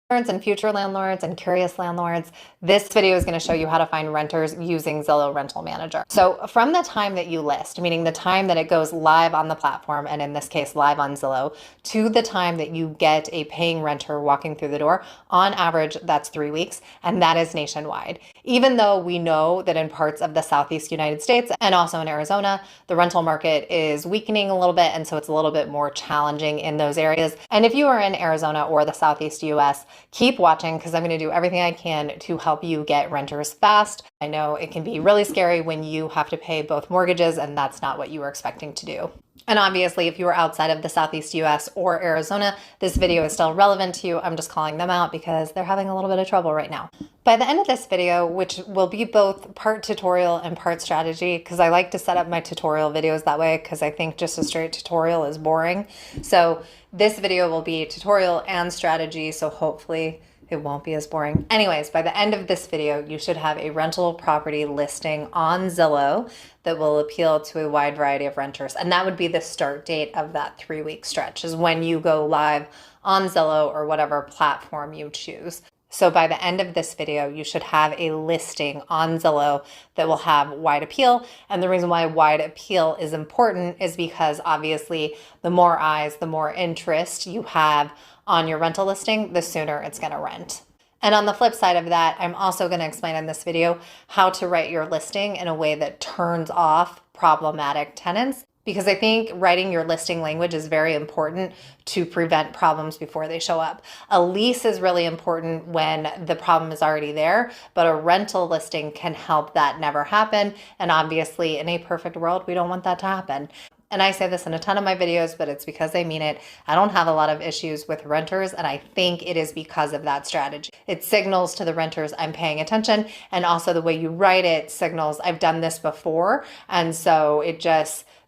And future landlords and curious landlords, this video is going to show you how to find renters using Zillow Rental Manager. So from the time that you list, meaning the time that it goes live on the platform, and in this case, live on Zillow, to the time that you get a paying renter walking through the door, on average, that's 3 weeks, and that is nationwide. Even though we know that in parts of the Southeast United States and also in Arizona, the rental market is weakening a little bit, and so it's a little bit more challenging in those areas. And if you are in Arizona or the Southeast US, keep watching because I'm going to do everything I can to help you get renters fast. I know it can be really scary when you have to pay both mortgages and that's not what you were expecting to do. And obviously, if you are outside of the Southeast US or Arizona, this video is still relevant to you. I'm just calling them out because they're having a little bit of trouble right now. By the end of this video, which will be both part tutorial and part strategy, because I like to set up my tutorial videos that way because I think just a straight tutorial is boring. So this video will be tutorial and strategy, so hopefully it won't be as boring. Anyways, by the end of this video, you should have a rental property listing on Zillow that will appeal to a wide variety of renters. And that would be the start date of that 3-week stretch, is when you go live on Zillow or whatever platform you choose. So by the end of this video, you should have a listing on Zillow that will have wide appeal. And the reason why wide appeal is important is because obviously the more eyes, the more interest you have on your rental listing, the sooner it's going to rent. And on the flip side of that, I'm also going to explain in this video how to write your listing in a way that turns off problematic tenants, because I think writing your listing language is very important to prevent problems before they show up. A lease is really important when the problem is already there, but a rental listing can help that never happen. And obviously, in a perfect world, we don't want that to happen. And I say this in a ton of my videos, but it's because I mean it. I don't have a lot of issues with renters, and I think it is because of that strategy. It signals to the renters I'm paying attention, and also the way you write it signals I've done this before, and so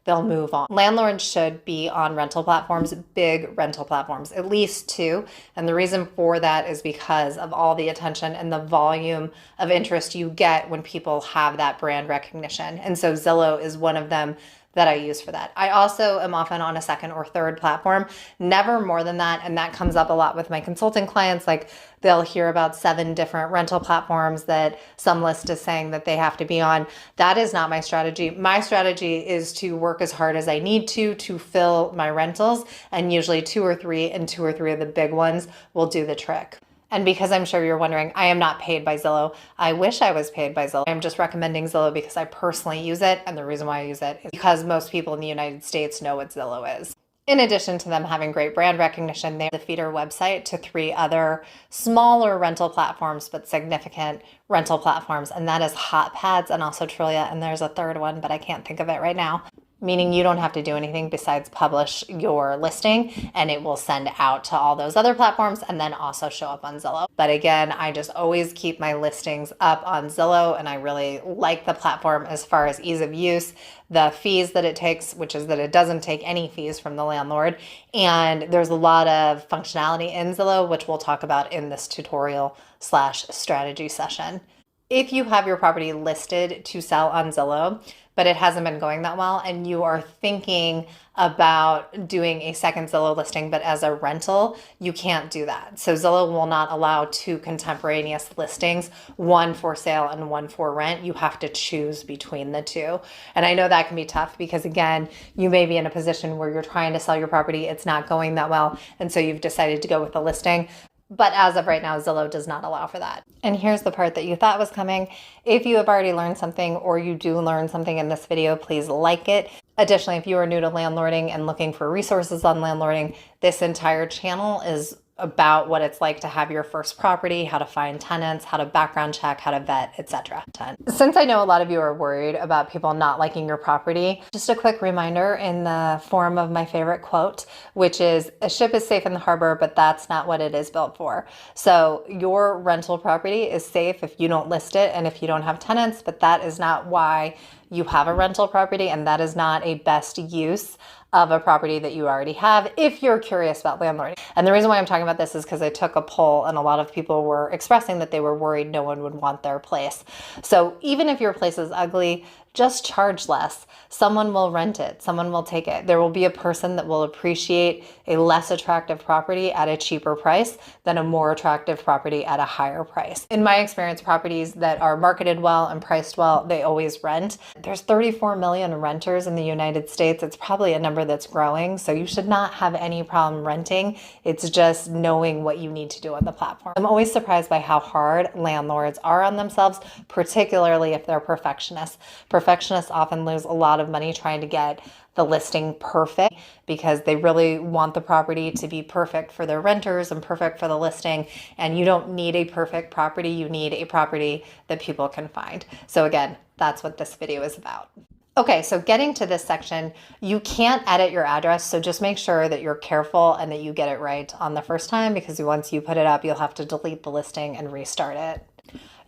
they'll move on. Landlords should be on rental platforms, big rental platforms, at least 2. And the reason for that is because of all the attention and the volume of interest you get when people have that brand recognition. And so Zillow is one of them that I use for that. I also am often on a 2nd or 3rd platform, never more than that. And that comes up a lot with my consulting clients. Like they'll hear about 7 different rental platforms that some list is saying that they have to be on. That is not my strategy. My strategy is to work as hard as I need to fill my rentals. And usually 2 or 3 and 2 or 3 of the big ones will do the trick. And because I'm sure you're wondering, I am not paid by Zillow. I wish I was paid by Zillow. I'm just recommending Zillow because I personally use it. And the reason why I use it is because most people in the United States know what Zillow is. In addition to them having great brand recognition, they're the feeder website to 3 other smaller rental platforms, but significant rental platforms. And that is HotPads and also Trillia. And there's a 3rd one, but I can't think of it right now. Meaning you don't have to do anything besides publish your listing and it will send out to all those other platforms and then also show up on Zillow. But again, I just always keep my listings up on Zillow and I really like the platform as far as ease of use, the fees that it takes, which is that it doesn't take any fees from the landlord. And there's a lot of functionality in Zillow, which we'll talk about in this tutorial/strategy session. If you have your property listed to sell on Zillow, but it hasn't been going that well, and you are thinking about doing a 2nd Zillow listing, but as a rental, you can't do that. So Zillow will not allow 2 contemporaneous listings, one for sale and one for rent. You have to choose between the 2. And I know that can be tough because again, you may be in a position where you're trying to sell your property, it's not going that well, and so you've decided to go with a listing. But as of right now, Zillow does not allow for that. And here's the part that you thought was coming. If you have already learned something or you do learn something in this video, please like it. Additionally, if you are new to landlording and looking for resources on landlording, this entire channel is about what it's like to have your first property, how to find tenants, how to background check, how to vet, etc. Since I know a lot of you are worried about people not liking your property, just a quick reminder in the form of my favorite quote, which is, a ship is safe in the harbor, but that's not what it is built for. So your rental property is safe if you don't list it and if you don't have tenants, but that is not why you have a rental property, and that is not a best use of a property that you already have if you're curious about landlording. And the reason why I'm talking about this is because I took a poll and a lot of people were expressing that they were worried no one would want their place. So even if your place is ugly, just charge less. Someone will rent it. Someone will take it. There will be a person that will appreciate a less attractive property at a cheaper price than a more attractive property at a higher price. In my experience, properties that are marketed well and priced well, they always rent. There's 34 million renters in the United States. It's probably a number that's growing, so you should not have any problem renting. It's just knowing what you need to do on the platform. I'm always surprised by how hard landlords are on themselves, particularly if they're perfectionists. Perfectionists often lose a lot of money trying to get the listing perfect because they really want the property to be perfect for their renters and perfect for the listing. And you don't need a perfect property. You need a property that people can find. So again, that's what this video is about. Okay, so getting to this section, you can't edit your address, so just make sure that you're careful and that you get it right on the first time, because once you put it up, you'll have to delete the listing and restart it.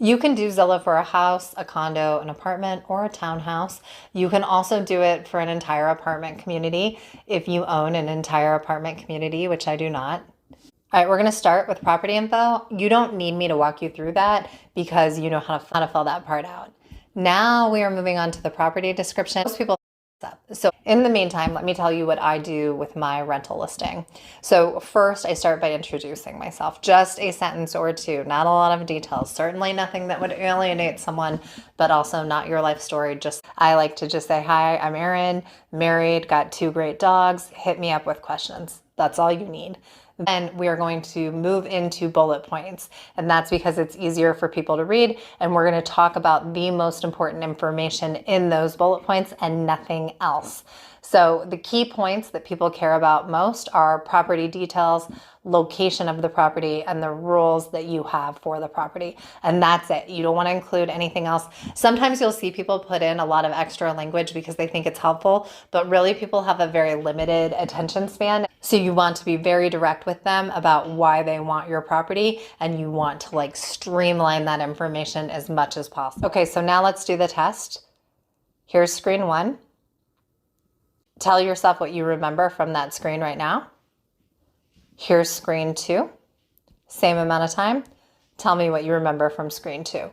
You can do Zillow for a house, a condo, an apartment, or a townhouse. You can also do it for an entire apartment community if you own an entire apartment community, which I do not. All right, we're gonna start with property info. You don't need me to walk you through that because you know how to fill that part out. Now we are moving on to the property description. Most people up. So in the meantime, let me tell you what I do with my rental listing. So first, I start by introducing myself. Just a sentence or two, not a lot of details. Certainly nothing that would alienate someone, but also not your life story. I like to just say, hi, I'm Erin, married, got 2 great dogs. Hit me up with questions. That's all you need. Then we are going to move into bullet points, and that's because it's easier for people to read, and we're going to talk about the most important information in those bullet points and nothing else. So the key points that people care about most are property details, location of the property, and the rules that you have for the property. And that's it. You don't want to include anything else. Sometimes you'll see people put in a lot of extra language because they think it's helpful, but really people have a very limited attention span. So you want to be very direct with them about why they want your property, and you want to streamline that information as much as possible. Okay, so now let's do the test. Here's screen 1. Tell yourself what you remember from that screen right now. Here's screen 2. Same amount of time. Tell me what you remember from screen 2.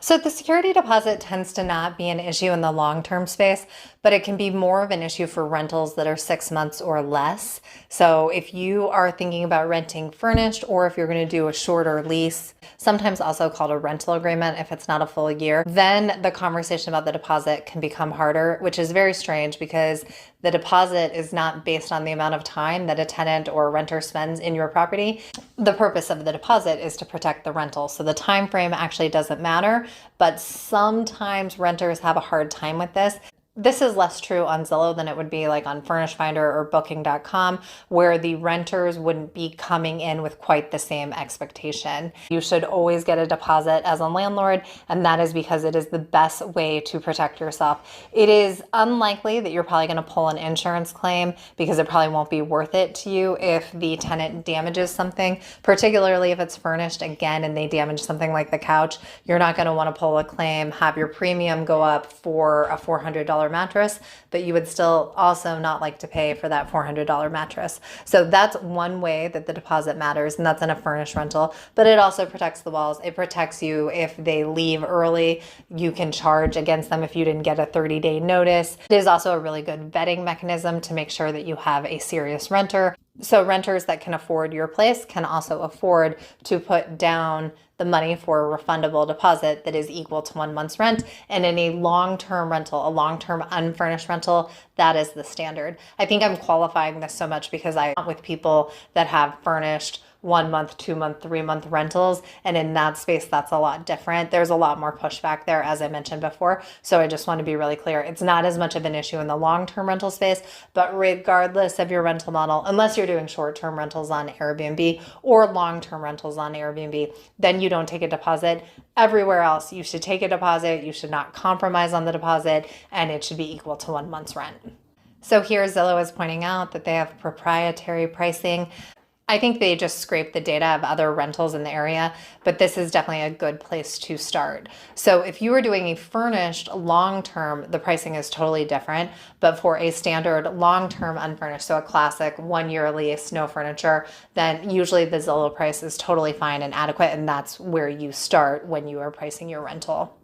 So the security deposit tends to not be an issue in the long-term space, but it can be more of an issue for rentals that are 6 months or less. So if you are thinking about renting furnished, or if you're going to do a shorter lease, sometimes also called a rental agreement if it's not a full year, then the conversation about the deposit can become harder, which is very strange because the deposit is not based on the amount of time that a tenant or a renter spends in your property. The purpose of the deposit is to protect the rental. So the time frame actually doesn't matter, but sometimes renters have a hard time with this. This is less true on Zillow than it would be on Furnished Finder or Booking.com, where the renters wouldn't be coming in with quite the same expectation. You should always get a deposit as a landlord, and that is because it is the best way to protect yourself. It is unlikely that you're probably going to pull an insurance claim because it probably won't be worth it to you if the tenant damages something, particularly if it's furnished again and they damage something like the couch. You're not going to want to pull a claim, have your premium go up for a $400 mattress, but you would still also not like to pay for that $400 mattress. So that's one way that the deposit matters, and that's in a furnished rental, but it also protects the walls. It protects you if they leave early. You can charge against them if you didn't get a 30-day notice. It is also a really good vetting mechanism to make sure that you have a serious renter. So renters that can afford your place can also afford to put down the money for a refundable deposit that is equal to 1 month's rent. And in a long-term rental, a long-term unfurnished rental, that is the standard. I think I'm qualifying this so much because I'm with people that have furnished 1 month, 2 month, 3 month rentals. And in that space, that's a lot different. There's a lot more pushback there, as I mentioned before. So I just want to be really clear. It's not as much of an issue in the long-term rental space, but regardless of your rental model, unless you're doing short-term rentals on Airbnb or long-term rentals on Airbnb, then you don't take a deposit. Everywhere else, you should take a deposit. You should not compromise on the deposit, and it should be equal to 1 month's rent. So here Zillow is pointing out that they have proprietary pricing. I think they just scrape the data of other rentals in the area, but this is definitely a good place to start. So if you were doing a furnished long-term, the pricing is totally different, but for a standard long-term unfurnished, so a classic 1-year lease, no furniture, then usually the Zillow price is totally fine and adequate, and that's where you start when you are pricing your rental.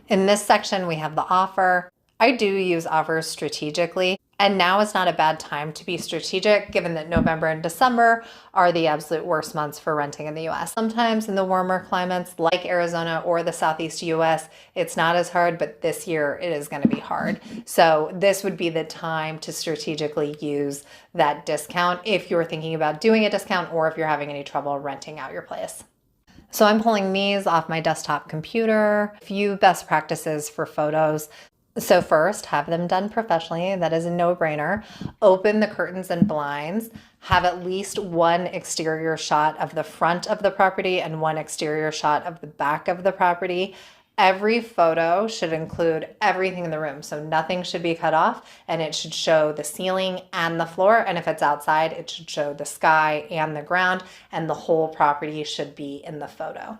In this section, we have the offer. I do use offers strategically, and now is not a bad time to be strategic given that November and December are the absolute worst months for renting in the US. Sometimes in the warmer climates like Arizona or the Southeast US, it's not as hard, but this year it is going to be hard. So this would be the time to strategically use that discount if you're thinking about doing a discount or if you're having any trouble renting out your place. So I'm pulling these off my desktop computer. A few best practices for photos. So first, have them done professionally. That is a no-brainer. Open the curtains and blinds. Have at least one exterior shot of the front of the property and one exterior shot of the back of the property. Every photo should include everything in the room, so nothing should be cut off, and it should show the ceiling and the floor, and if it's outside, it should show the sky and the ground, and the whole property should be in the photo.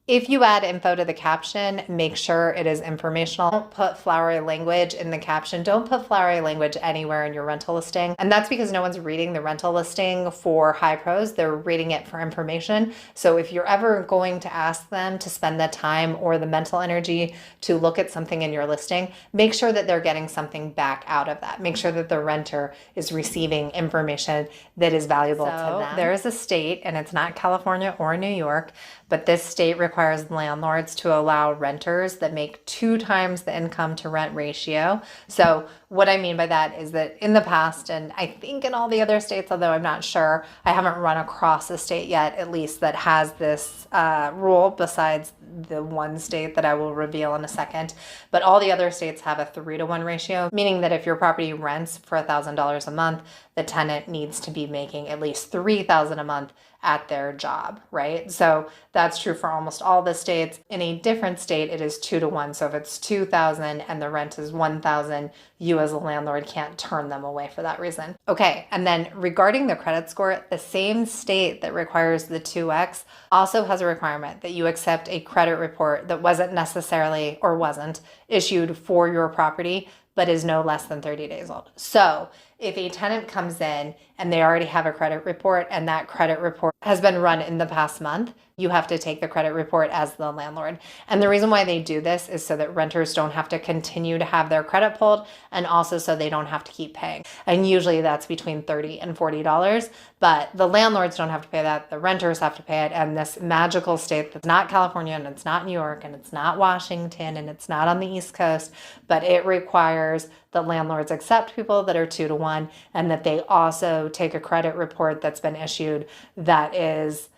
If you add info to the caption, make sure it is informational. Don't put flowery language in the caption. Don't put flowery language anywhere in your rental listing. And that's because no one's reading the rental listing for high pros. They're reading it for information. So if you're ever going to ask them to spend the time or the mental energy to look at something in your listing, make sure that they're getting something back out of that. Make sure that the renter is receiving information that is valuable to them. There is a state, and it's not California or New York, but this state requires landlords to allow renters that make 2 times the income to rent ratio. So what I mean by that is that in the past, and I think in all the other states, although I'm not sure, I haven't run across a state yet, at least, that has this rule besides the one state that I will reveal in a second. But all the other states have a 3-to-1 ratio, meaning that if your property rents for $1,000 a month, the tenant needs to be making at least $3,000 a month at their job, right? So that's true for almost all the states. In a different state, it is 2-to-1. So if it's $2,000 and the rent is $1,000, you as a landlord can't turn them away for that reason. Okay, and then regarding the credit score, the same state that requires the 2x also has a requirement that you accept a credit report that wasn't issued for your property, but is no less than 30 days old. So if a tenant comes in and they already have a credit report and that credit report has been run in the past month, you have to take the credit report as the landlord. And the reason why they do this is so that renters don't have to continue to have their credit pulled, and also so they don't have to keep paying. And usually that's between $30 and $40, but the landlords don't have to pay that, the renters have to pay it. And this magical state that's not California, and it's not New York, and it's not Washington, and it's not on the East Coast, but it requires that landlords accept people that are 2-to-1, and that they also take a credit report that's been issued that is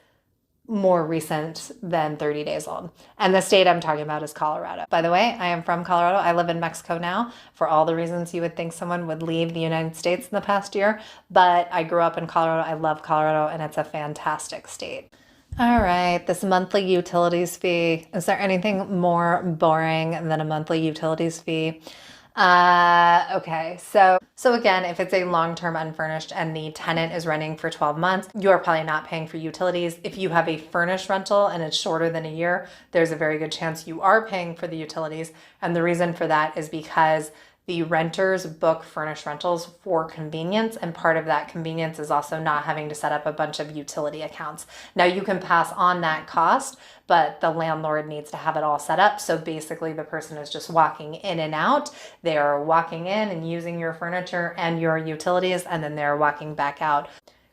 more recent than 30 days old. And the state I'm talking about is Colorado. By the way, I am from Colorado. I live in Mexico now for all the reasons you would think someone would leave the United States in the past year. But I grew up in Colorado. I love Colorado, and it's a fantastic state. All right, this monthly utilities fee. Is there anything more boring than a monthly utilities fee? Okay, so again, if it's a long-term unfurnished and the tenant is renting for 12 months, you are probably not paying for utilities. If you have a furnished rental and it's shorter than a year, there's a very good chance you are paying for the utilities. And the reason for that is because the renters book furnished rentals for convenience, and part of that convenience is also not having to set up a bunch of utility accounts. Now you can pass on that cost, but the landlord needs to have it all set up. So basically the person is just walking in and out. They are walking in and using your furniture and your utilities, and then they're walking back out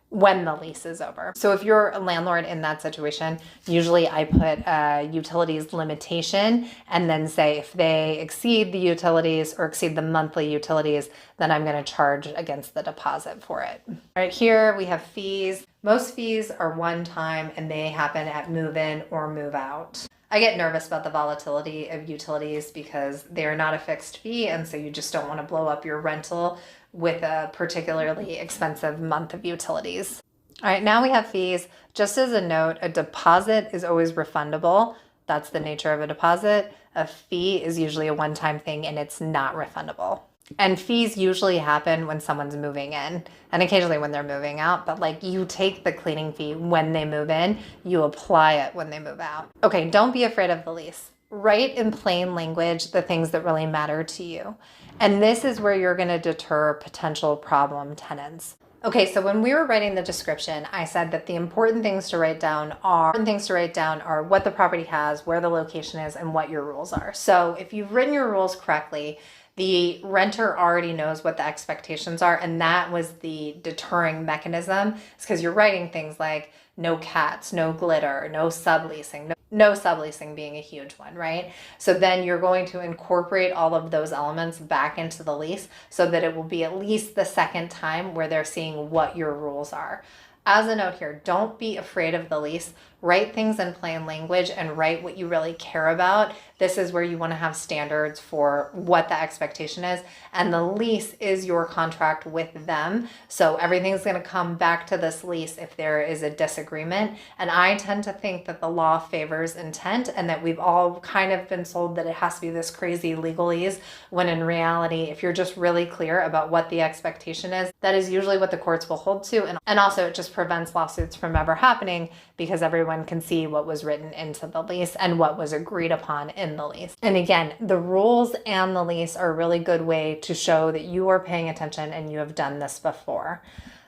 when the lease is over. So if you're a landlord in that situation, usually I put a utilities limitation and then say if they exceed the utilities or exceed the monthly utilities, then I'm going to charge against the deposit for it. Right here we have fees. Most fees are one time and they happen at move in or move out. I get nervous about the volatility of utilities because they are not a fixed fee, and so you just don't want to blow up your rental with a particularly expensive month of utilities. All right, now we have fees. Just as a note, a deposit is always refundable. That's the nature of a deposit. A fee is usually a one-time thing and it's not refundable. And fees usually happen when someone's moving in and occasionally when they're moving out, but like you take the cleaning fee when they move in, you apply it when they move out. Okay, don't be afraid of the lease. Write in plain language the things that really matter to you. And this is where you're going to deter potential problem tenants. Okay, so when we were writing the description, I said that the important things to write down are what the property has, where the location is, and what your rules are. So if you've written your rules correctly, the renter already knows what the expectations are, and that was the deterring mechanism. It's because you're writing things like no cats, no glitter, no subleasing, no subleasing being a huge one, right? So then you're going to incorporate all of those elements back into the lease so that it will be at least the second time where they're seeing what your rules are. As a note here, don't be afraid of the lease. Write things in plain language and write what you really care about. This is where you want to have standards for what the expectation is. And the lease is your contract with them. So everything's going to come back to this lease if there is a disagreement. And I tend to think that the law favors intent and that we've all kind of been sold that it has to be this crazy legalese, when in reality, if you're just really clear about what the expectation is, that is usually what the courts will hold to. And also it just prevents lawsuits from ever happening because everyone can see what was written into the lease and what was agreed upon in the lease. And again, the rules and the lease are a really good way to show that you are paying attention and you have done this before.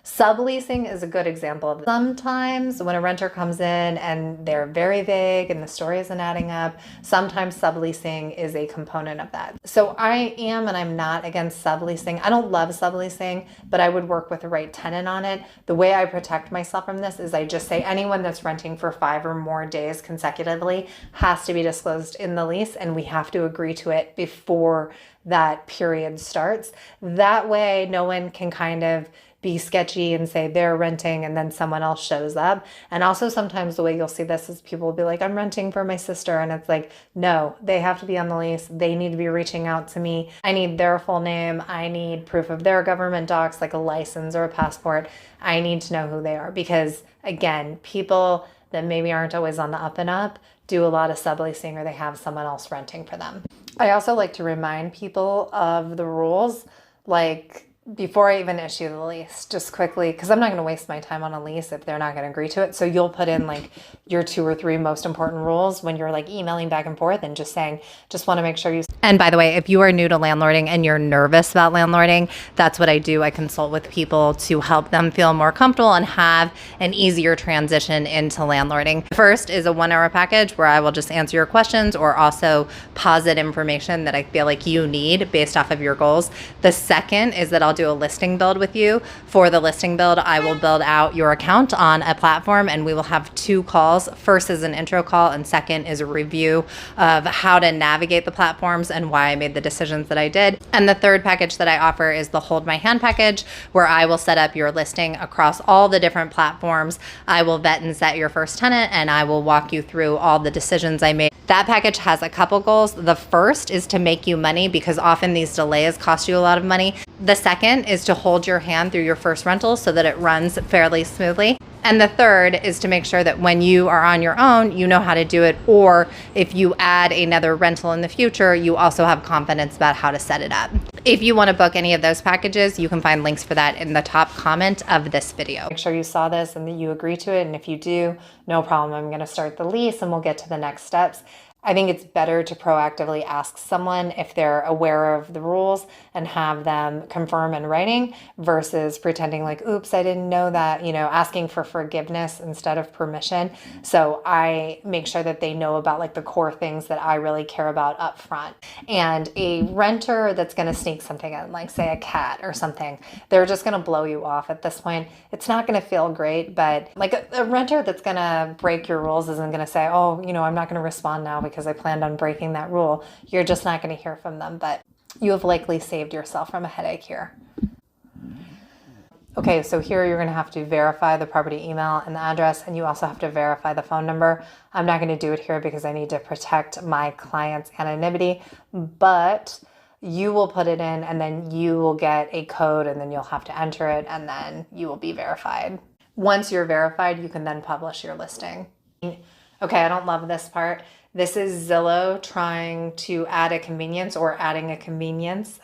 Subleasing is a good example of this. Sometimes when a renter comes in and they're very vague and the story isn't adding up, sometimes subleasing is a component of that. So I am and I'm not against subleasing. I don't love subleasing, but I would work with the right tenant on it. The way I protect myself from this is I just say anyone that's renting for 5 or more days consecutively has to be disclosed in the lease, and we have to agree to it before that period starts. That way no one can kind of be sketchy and say they're renting and then someone else shows up. And also sometimes the way you'll see this is people will be like, I'm renting for my sister. And it's like, no, they have to be on the lease. They need to be reaching out to me. I need their full name. I need proof of their government docs, like a license or a passport. I need to know who they are because, again, people that maybe aren't always on the up and up do a lot of subleasing or they have someone else renting for them. I also like to remind people of the rules, like before I even issue the lease, just quickly, because I'm not going to waste my time on a lease if they're not going to agree to it. So you'll put in like your 2 or 3 most important rules when you're like emailing back and forth and just saying, just want to make sure you. And by the way, if you are new to landlording and you're nervous about landlording, that's what I do. I consult with people to help them feel more comfortable and have an easier transition into landlording. First is a 1-hour package where I will just answer your questions or also posit information that I feel like you need based off of your goals. The second is that I'll do a listing build with you. For the listing build, I will build out your account on a platform and we will have 2 calls. First is an intro call and second is a review of how to navigate the platforms and why I made the decisions that I did. And the third package that I offer is the Hold My Hand package, where I will set up your listing across all the different platforms. I will vet and set your first tenant and I will walk you through all the decisions I made. That package has a couple goals. The first is to make you money because often these delays cost you a lot of money. The second is to hold your hand through your first rental so that it runs fairly smoothly. And the third is to make sure that when you are on your own, you know how to do it. Or if you add another rental in the future, you also have confidence about how to set it up. If you want to book any of those packages, you can find links for that in the top comment of this video. Make sure you saw this and that you agree to it. And if you do, no problem. I'm going to start the lease and we'll get to the next steps. I think it's better to proactively ask someone if they're aware of the rules and have them confirm in writing versus pretending like, oops, I didn't know that, asking for forgiveness instead of permission. So I make sure that they know about like the core things that I really care about up front. And a renter that's going to sneak something in, like say a cat or something, they're just going to blow you off at this point. It's not going to feel great, but like a renter that's going to break your rules isn't going to say, oh, I'm not going to respond now because I planned on breaking that rule. You're just not going to hear from them, but you have likely saved yourself from a headache here. Okay, so here you're going to have to verify the property email and the address, and you also have to verify the phone number. I'm not going to do it here because I need to protect my client's anonymity, but you will put it in and then you will get a code and then you'll have to enter it and then you will be verified. Once you're verified, you can then publish your listing. Okay, I don't love this part. This is Zillow trying to add a convenience or adding a convenience.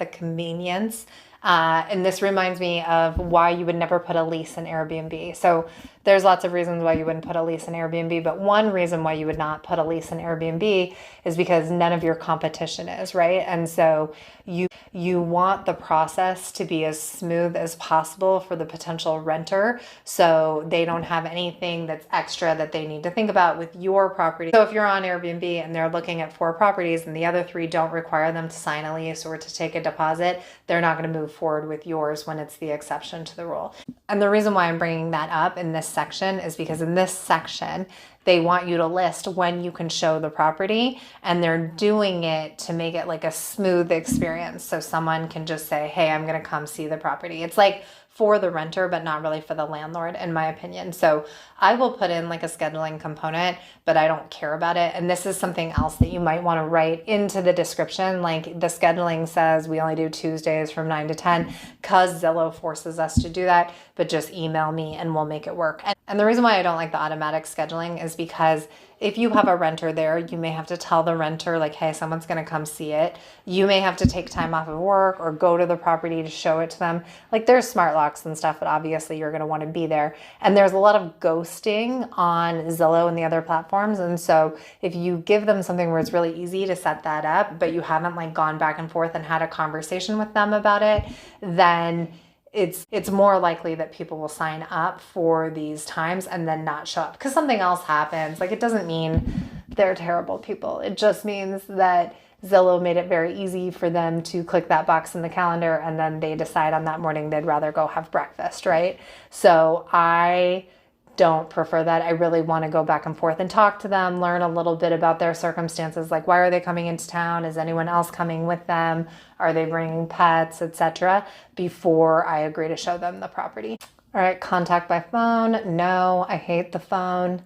And this reminds me of why you would never put a lease in Airbnb. So there's lots of reasons why you wouldn't put a lease in Airbnb, but one reason why you would not put a lease in Airbnb is because none of your competition is, right? And so you want the process to be as smooth as possible for the potential renter, so they don't have anything that's extra that they need to think about with your property. So if you're on Airbnb and they're looking at 4 properties and the other 3 don't require them to sign a lease or to take a deposit, they're not going to move forward with yours when it's the exception to the rule. And the reason why I'm bringing that up in this section is because in this section, they want you to list when you can show the property, and they're doing it to make it like a smooth experience. So someone can just say, hey, I'm going to come see the property. It's like for the renter, but not really for the landlord, in my opinion. So I will put in like a scheduling component, but I don't care about it. And this is something else that you might want to write into the description. Like the scheduling says we only do Tuesdays from 9 to 10 because Zillow forces us to do that, but just email me and we'll make it work. And the reason why I don't like the automatic scheduling is because if you have a renter there, you may have to tell the renter like, hey, someone's going to come see it. You may have to take time off of work or go to the property to show it to them. Like there's smart locks and stuff, but obviously you're going to want to be there. And there's a lot of ghosting on Zillow and the other platforms. And so if you give them something where it's really easy to set that up, but you haven't like gone back and forth and had a conversation with them about it, then it's more likely that people will sign up for these times and then not show up because something else happens. Like it doesn't mean they're terrible people. It just means that Zillow made it very easy for them to click that box in the calendar and then they decide on that morning they'd rather go have breakfast, right? So I don't prefer that. I really want to go back and forth and talk to them, learn a little bit about their circumstances, like why are they coming into town? Is anyone else coming with them? Are they bringing pets, etc., before I agree to show them the property. All right, contact by phone. No, I hate the phone.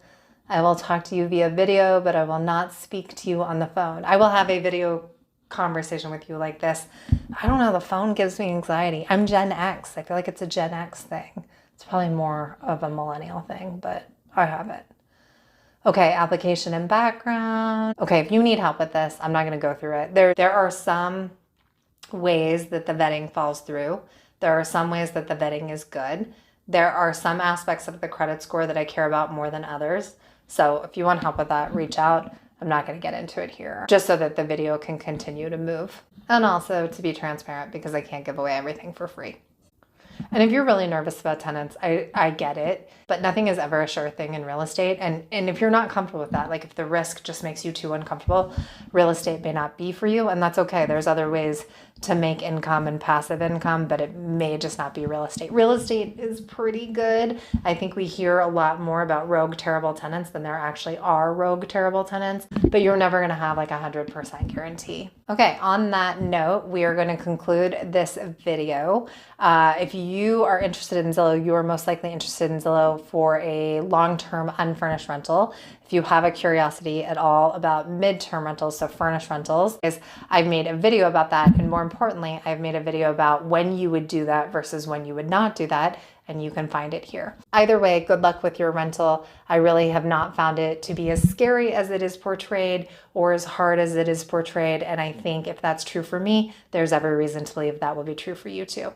I will talk to you via video, but I will not speak to you on the phone. I will have a video conversation with you like this. I don't know, the phone gives me anxiety. I'm Gen X. I feel like it's a Gen X thing. It's probably more of a millennial thing, but I have it. Okay, application and background. Okay, if you need help with this, I'm not going to go through it. There are some ways that the vetting falls through. There are some ways that the vetting is good. There are some aspects of the credit score that I care about more than others. So if you want help with that, reach out. I'm not going to get into it here, just so that the video can continue to move. And also to be transparent because I can't give away everything for free. And if you're really nervous about tenants, I get it, but nothing is ever a sure thing in real estate. And if you're not comfortable with that, like if the risk just makes you too uncomfortable, real estate may not be for you, and that's okay. There's other ways to make income and passive income, but it may just not be real estate. Real estate is pretty good. I think we hear a lot more about rogue, terrible tenants than there actually are rogue, terrible tenants, but you're never going to have like 100% guarantee. Okay, on that note, we are going to conclude this video. If you are interested in Zillow, you are most likely interested in Zillow for a long-term unfurnished rental. If you have a curiosity at all about midterm rentals, so furnished rentals, I've made a video about that. And more importantly, I've made a video about when you would do that versus when you would not do that. And you can find it here. Either way, good luck with your rental. I really have not found it to be as scary as it is portrayed or as hard as it is portrayed. And I think if that's true for me, there's every reason to believe that will be true for you too.